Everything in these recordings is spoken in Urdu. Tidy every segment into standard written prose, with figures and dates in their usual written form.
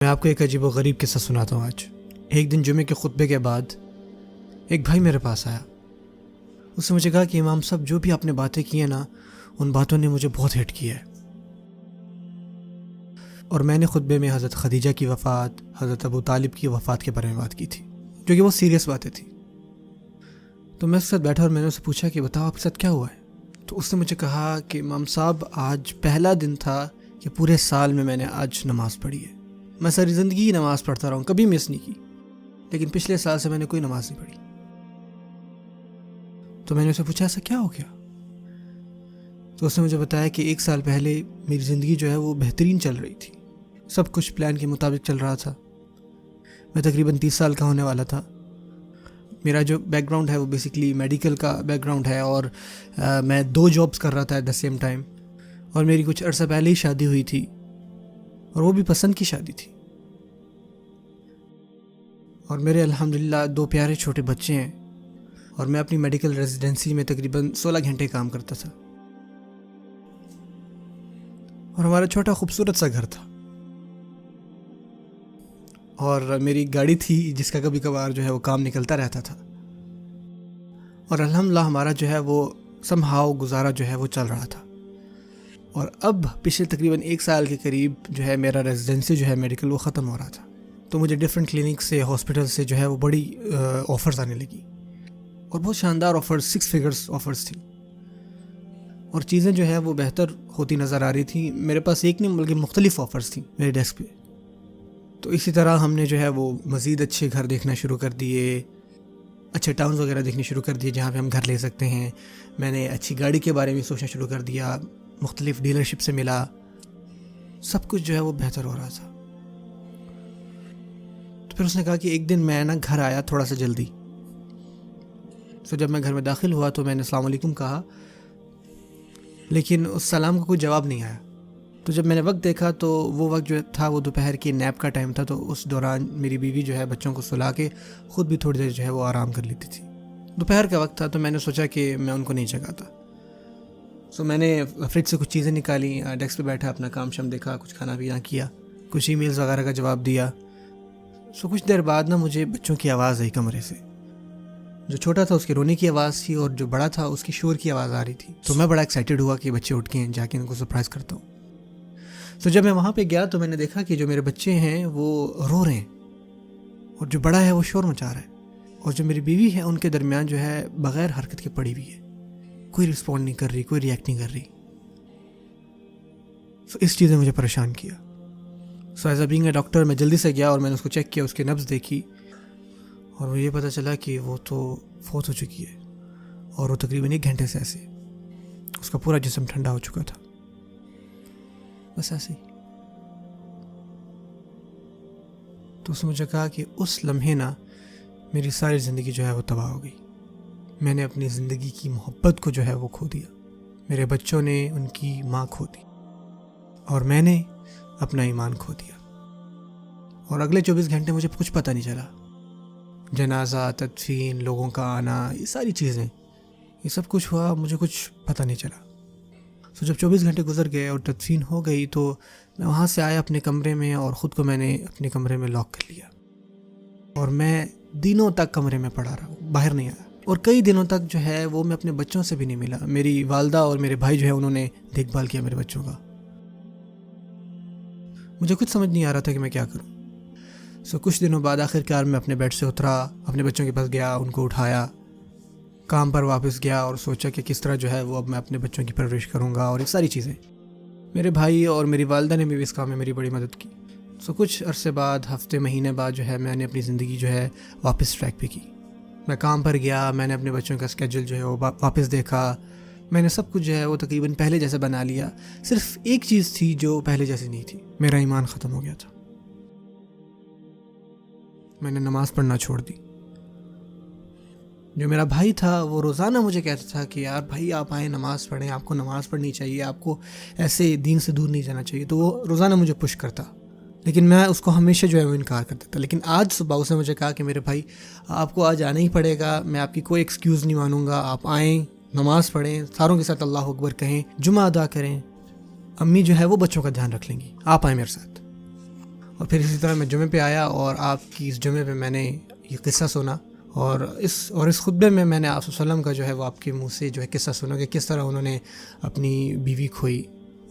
میں آپ کو ایک عجیب و غریب قصہ سناتا ہوں آج۔ ایک دن جمعے کے خطبے کے بعد ایک بھائی میرے پاس آیا۔ اس نے مجھے کہا کہ امام صاحب جو بھی آپ نے باتیں کی ہیں نا، ان باتوں نے مجھے بہت ہٹ کیا ہے۔ اور میں نے خطبے میں حضرت خدیجہ کی وفات، حضرت ابو طالب کی وفات کے بارے میں بات کی تھی، جو کہ بہت سیریس باتیں تھیں۔ تو میں اس کے ساتھ بیٹھا اور میں نے اسے پوچھا کہ بتاؤ آپ کے ساتھ کیا ہوا ہے؟ تو اس نے مجھے کہا کہ امام صاحب آج پہلا دن تھا کہ پورے سال میں نے آج نماز پڑھی ہے۔ میں ساری زندگی نماز پڑھتا رہا ہوں، کبھی مس نہیں کی، لیکن پچھلے سال سے میں نے کوئی نماز نہیں پڑھی۔ تو میں نے اسے پوچھا ایسا کیا ہو گیا؟ تو اس نے مجھے بتایا کہ ایک سال پہلے میری زندگی جو ہے وہ بہترین چل رہی تھی، سب کچھ پلان کے مطابق چل رہا تھا۔ میں تقریباً 30 سال کا ہونے والا تھا۔ میرا جو بیک گراؤنڈ ہے وہ بیسیکلی میڈیکل کا بیک گراؤنڈ ہے، اور میں 2 جابس کر رہا تھا ایٹ دا سیم ٹائم، اور میری کچھ عرصہ پہلے ہی شادی ہوئی تھی، اور وہ بھی پسند کی شادی تھی، اور میرے الحمدللہ 2 پیارے چھوٹے بچے ہیں، اور میں اپنی میڈیکل ریزیڈنسی میں تقریباً 16 گھنٹے کام کرتا تھا، اور ہمارا چھوٹا خوبصورت سا گھر تھا، اور میری گاڑی تھی جس کا کبھی کبھار جو ہے وہ کام نکلتا رہتا تھا، اور الحمدللہ ہمارا جو ہے وہ سم ہاؤ گزارا جو ہے وہ چل رہا تھا۔ اور اب پچھلے تقریباً 1 سال کے قریب جو ہے میرا ریزیڈنسی جو ہے میڈیکل وہ ختم ہو رہا تھا، تو مجھے ڈفرینٹ کلینک سے، ہاسپٹل سے جو ہے وہ بڑی آفرز آنے لگی، اور بہت شاندار آفرز، 6 فگرز آفرز تھی، اور چیزیں جو ہے وہ بہتر ہوتی نظر آ رہی تھی۔ میرے پاس ایک نہیں بلکہ مختلف آفرز تھیں میرے ڈیسک پہ۔ تو اسی طرح ہم نے جو ہے وہ مزید اچھے گھر دیکھنا شروع کر دیے، اچھے ٹاؤنز وغیرہ دیکھنے شروع کر دیے جہاں پہ ہم گھر لے سکتے ہیں۔ میں نے اچھی گاڑی کے بارے میں سوچنا شروع کر دیا، مختلف ڈیلرشپ سے ملا، سب کچھ جو ہے وہ بہتر ہو رہا تھا۔ تو پھر اس نے کہا کہ ایک دن میں گھر آیا تھوڑا سا جلدی، تو جب میں گھر میں داخل ہوا تو میں نے السلام علیکم کہا، لیکن اس سلام کا کوئی جواب نہیں آیا۔ تو جب میں نے وقت دیکھا تو وہ وقت جو تھا وہ دوپہر کی نیپ کا ٹائم تھا، تو اس دوران میری بیوی جو ہے بچوں کو سلا کے خود بھی تھوڑی دیر جو ہے وہ آرام کر لیتی تھی۔ دوپہر کا وقت تھا تو میں نے سوچا کہ میں ان کو نہیں جگاتا، تو میں نے فریج سے کچھ چیزیں نکالی، ڈیسک پہ بیٹھا اپنا کام شام دیکھا، کچھ کھانا پینا کیا، کچھ ای میلز وغیرہ کا جواب دیا۔ کچھ دیر بعد مجھے بچوں کی آواز آئی کمرے سے، جو چھوٹا تھا اس کے رونے کی آواز تھی، اور جو بڑا تھا اس کی شور کی آواز آ رہی تھی۔ تو میں بڑا ایکسائٹیڈ ہوا کہ بچے اٹھ کے جا کے ان کو سرپرائز کرتا ہوں۔ تو جب میں وہاں پہ گیا تو میں نے دیکھا کہ جو میرے بچے ہیں وہ رو رہے ہیں، اور جو بڑا ہے وہ شور مچا رہا ہے، اور جو میری بیوی ہے ان کے درمیان جو ہے بغیر حرکت کے پڑی ہوئی ہے، کوئی رسپونڈ نہیں کر رہی، کوئی ریئیکٹ نہیں کر رہی۔ اس چیز نے مجھے پریشان کیا۔ As a being a doctor میں جلدی سے گیا اور میں نے اس کو چیک کیا، اس کی نبض دیکھی، اور مجھے یہ پتہ چلا کہ وہ تو فوت ہو چکی ہے، اور وہ تقریباً 1 گھنٹے سے ایسے اس کا پورا جسم ٹھنڈا ہو چکا تھا، بس ایسے ہی۔ تو اس نے مجھے کہا کہ اس لمحے نا میری ساری زندگی جو ہے وہ تباہ ہو گئی۔ میں نے اپنی زندگی کی محبت کو جو ہے وہ کھو دیا، میرے بچوں نے ان کی ماں کھو دی، اور میں نے اپنا ایمان کھو دیا، اور اگلے 24 گھنٹے مجھے کچھ پتہ نہیں چلا۔ جنازہ، تدفین، لوگوں کا آنا، یہ ساری چیزیں، یہ سب کچھ ہوا، مجھے کچھ پتہ نہیں چلا۔ جب 24 گھنٹے گزر گئے اور تدفین ہو گئی تو میں وہاں سے آیا اپنے کمرے میں، اور خود کو میں نے اپنے کمرے میں لاک کر لیا، اور میں دنوں تک کمرے میں پڑا رہا، باہر نہیں آیا، اور کئی دنوں تک جو ہے وہ میں اپنے بچوں سے بھی نہیں ملا۔ میری والدہ اور میرے بھائی جو ہے انہوں نے دیکھ بھال کیا میرے بچوں کا۔ مجھے کچھ سمجھ نہیں آ رہا تھا کہ میں کیا کروں۔ کچھ دنوں بعد آخر کار میں اپنے بیڈ سے اترا، اپنے بچوں کے پاس گیا، ان کو اٹھایا، کام پر واپس گیا، اور سوچا کہ کس طرح جو ہے وہ اب میں اپنے بچوں کی پرورش کروں گا، اور یہ ساری چیزیں۔ میرے بھائی اور میری والدہ نے بھی اس کام میں میری بڑی مدد کی۔ کچھ عرصے بعد، ہفتے مہینے بعد جو ہے میں نے اپنی زندگی جو ہے واپس ٹریک پہ کی۔ میں کام پر گیا، میں نے اپنے بچوں کا اسکیجول جو ہے وہ واپس دیکھا، میں نے سب کچھ جو ہے وہ تقریباً پہلے جیسے بنا لیا۔ صرف ایک چیز تھی جو پہلے جیسی نہیں تھی، میرا ایمان ختم ہو گیا تھا۔ میں نے نماز پڑھنا چھوڑ دی۔ جو میرا بھائی تھا وہ روزانہ مجھے کہتا تھا کہ یار بھائی آپ آئیں نماز پڑھیں، آپ کو نماز پڑھنی چاہیے، آپ کو ایسے دین سے دور نہیں جانا چاہیے، تو وہ روزانہ مجھے پش کرتا، لیکن میں اس کو ہمیشہ جو ہے وہ انکار کرتا تھا۔ لیکن آج صبح اس نے مجھے کہا کہ میرے بھائی آپ کو آج آنا ہی پڑے گا، میں آپ کی کوئی ایکسکیوز نہیں مانوں گا، آپ آئیں، نماز پڑھیں، ساروں کے ساتھ اللہ اکبر کہیں، جمعہ ادا کریں، امی جو ہے وہ بچوں کا دھیان رکھ لیں گی، آپ آئیں میرے ساتھ۔ اور پھر اسی طرح میں جمعے پہ آیا اور آپ کی اس جمعے پہ میں نے یہ قصہ سنا، اور اس خطبے میں نے آپ صلی اللہ علیہ وسلم کا جو ہے وہ آپ کے منہ سے جو ہے قصہ سنا کہ کس طرح انہوں نے اپنی بیوی کھوئی،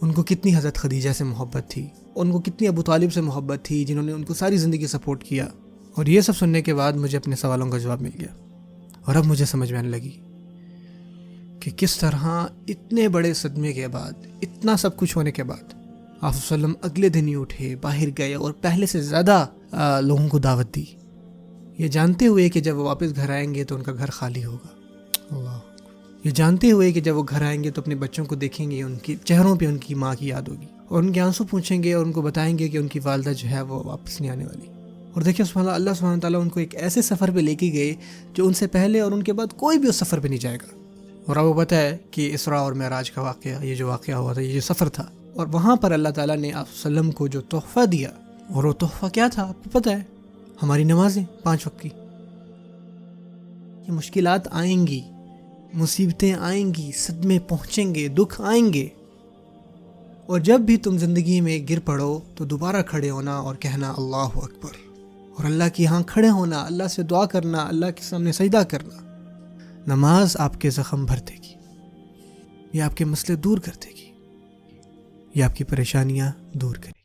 ان کو کتنی حضرت خدیجہ سے محبت تھی، ان کو کتنی ابو طالب سے محبت تھی جنہوں نے ان کو ساری زندگی سپورٹ کیا. اور یہ سب سننے کے بعد مجھے اپنے سوالوں کا جواب مل گیا، اور اب مجھے سمجھ میں آنے لگی کہ کس طرح اتنے بڑے صدمے کے بعد، اتنا سب کچھ ہونے کے بعد، آپ صلی اللہ علیہ وسلم اگلے دن ہی اٹھے، باہر گئے اور پہلے سے زیادہ لوگوں کو دعوت دی، یہ جانتے ہوئے کہ جب وہ واپس گھر آئیں گے تو ان کا گھر خالی ہوگا. اللہ، یہ جانتے ہوئے کہ جب وہ گھر آئیں گے تو اپنے بچوں کو دیکھیں گے، ان کے چہروں پہ ان کی ماں کی یاد ہوگی، اور ان کے آنسو پوچھیں گے اور ان کو بتائیں گے کہ ان کی والدہ جو ہے وہ واپس نہیں آنے والی. اور دیکھیں سبحان اللہ، اللہ سبحانہ تعالیٰ ان کو ایک ایسے سفر پہ لے کے گئے جو ان سے پہلے اور ان کے بعد کوئی بھی اس سفر پہ نہیں جائے گا. اور آپ کو پتہ ہے کہ اسراء اور معراج کا واقعہ، یہ جو واقعہ ہوا تھا، یہ جو سفر تھا، اور وہاں پر اللہ تعالیٰ نے آپ صلی اللہ علیہ وسلم کو جو تحفہ دیا، اور وہ تحفہ کیا تھا آپ کو پتہ ہے؟ ہماری نمازیں 5 وقت کی. یہ مشکلات آئیں گی، مصیبتیں آئیں گی، صدمے پہنچیں گے، دکھ آئیں گے، اور جب بھی تم زندگی میں گر پڑو تو دوبارہ کھڑے ہونا اور کہنا اللہ اکبر، اور اللہ کی ہاں کھڑے ہونا، اللہ سے دعا کرنا، اللہ کے سامنے سجدہ کرنا. نماز آپ کے زخم بھر دے گی، یہ آپ کے مسئلے دور کر دے گی، یہ آپ کی پریشانیاں دور کرے گی.